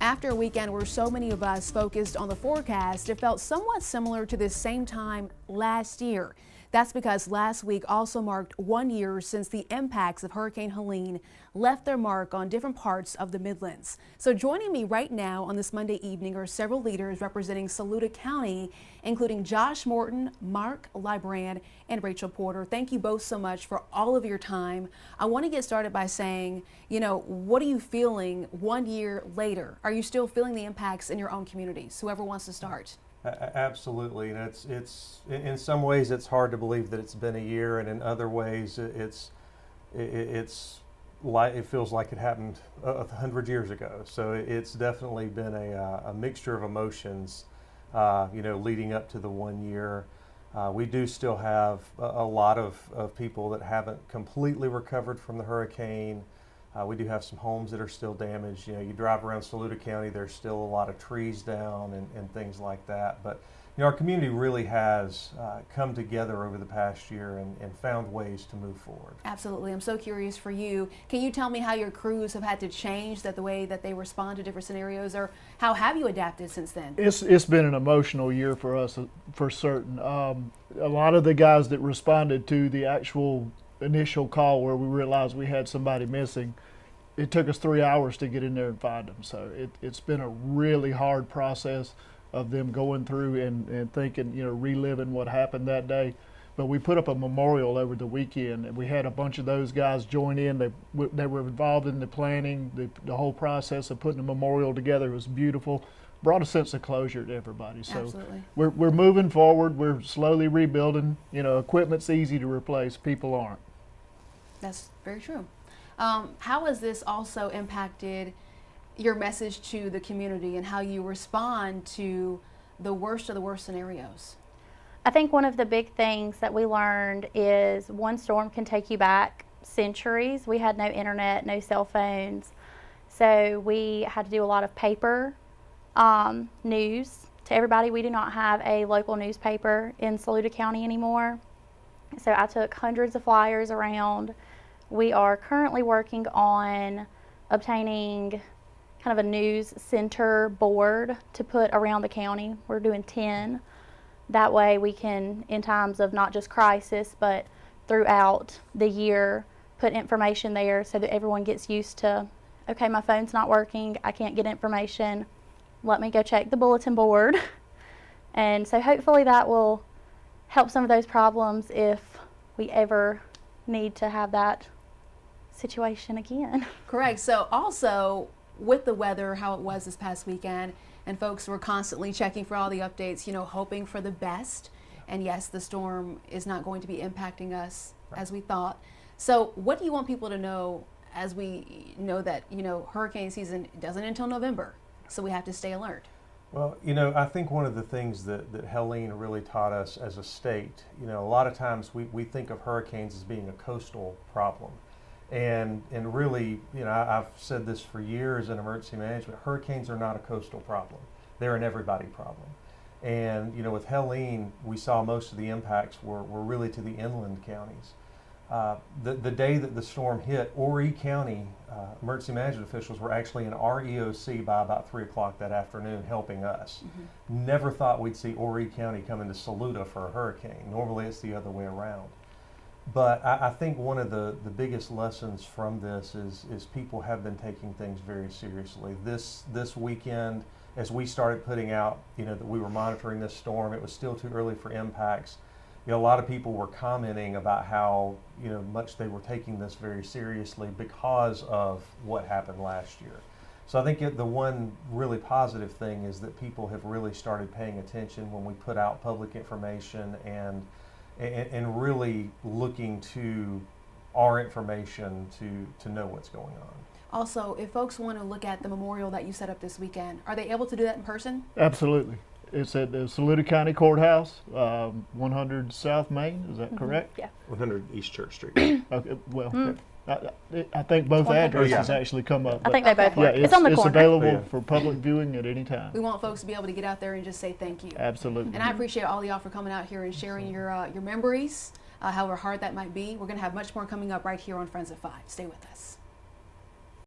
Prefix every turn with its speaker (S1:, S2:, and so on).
S1: After a weekend where so many of us focused on the forecast, it felt somewhat similar to this same time last year. That's because last week also marked 1 year since the impacts of Hurricane Helene left their mark on different parts of the Midlands. So joining me right now on this Monday evening are several leaders representing Saluda County, including Josh Morton, Mark Librand, and Rachel Porter. Thank you both so much for all of your time. I want to get started by saying, what are you feeling 1 year later? Are you still feeling the impacts in your own communities? Whoever wants to start.
S2: Absolutely, and it's in some ways it's hard to believe that it's been a year, and in other ways it's like it feels like it happened 100 years ago. So it's definitely been a mixture of emotions, leading up to the 1 year. We do still have a lot of people that haven't completely recovered from the hurricane. We do have some homes that are still damaged. You drive around Saluda County, there's still a lot of trees down and things like that. But our community really has come together over the past year and found ways to move forward.
S1: Absolutely. I'm so curious for you. Can you tell me how your crews have had to change the way that they respond to different scenarios, or how have you adapted since then?
S3: It's been an emotional year for us, for certain. A lot of the guys that responded to the actual initial call where we realized we had somebody missing, it took us 3 hours to get in there and find them. So it's been a really hard process of them going through and thinking, reliving what happened that day. But we put up a memorial over the weekend, and we had a bunch of those guys join in. They were involved in the planning, the whole process of putting a memorial together. It was beautiful. Brought a sense of closure to everybody. So
S1: Absolutely.
S3: We're moving forward. We're slowly rebuilding. Equipment's easy to replace. People aren't.
S1: That's very true. How has this also impacted your message to the community and how you respond to the worst of the worst scenarios?
S4: I think one of the big things that we learned is one storm can take you back centuries. We had no internet, no cell phones, so we had to do a lot of paper news to everybody. We do not have a local newspaper in Saluda County anymore, so I took hundreds of flyers around. We are currently working on obtaining kind of a news center board to put around the county. We're doing 10. That way we can, in times of not just crisis, but throughout the year, put information there so that everyone gets used to, okay, my phone's not working, I can't get information, let me go check the bulletin board. And so hopefully that will help some of those problems if we ever need to have that situation again.
S1: Correct. So also with the weather, how it was this past weekend, and folks were constantly checking for all the updates, hoping for the best. And yes, the storm is not going to be impacting us as we thought. So what do you want people to know, as we know that, hurricane season doesn't until November, so we have to stay alert?
S2: Well, I think one of the things that Helene really taught us as a state, a lot of times we think of hurricanes as being a coastal problem. And really, I've said this for years in emergency management, hurricanes are not a coastal problem. They're an everybody problem. And, with Helene, we saw most of the impacts were really to the inland counties. The day that the storm hit, Horry County emergency management officials were actually in our EOC by about 3 o'clock that afternoon helping us. Mm-hmm. Never thought we'd see Horry County come into Saluda for a hurricane. Normally it's the other way around. But I think one of the biggest lessons from this is people have been taking things very seriously. This weekend, as we started putting out, that we were monitoring this storm, it was still too early for impacts. A lot of people were commenting about how much they were taking this very seriously because of what happened last year. So I think the one really positive thing is that people have really started paying attention when we put out public information and really looking to our information to know what's going on.
S1: Also, if folks want to look at the memorial that you set up this weekend, are they able to do that in person?
S3: Absolutely. It's at the Saluda County Courthouse, 100 South Main, is that correct?
S4: Yeah.
S2: 100 East Church Street.
S3: Okay, well, I think both addresses actually come up.
S4: I think they both work.
S3: Yeah,
S4: it's on the corner.
S3: It's available for public viewing at any time.
S1: We want folks to be able to get out there and just say thank you.
S3: Absolutely.
S1: And I appreciate all of y'all for coming out here and sharing your memories, however hard that might be. We're going to have much more coming up right here on Friends at 5. Stay with us.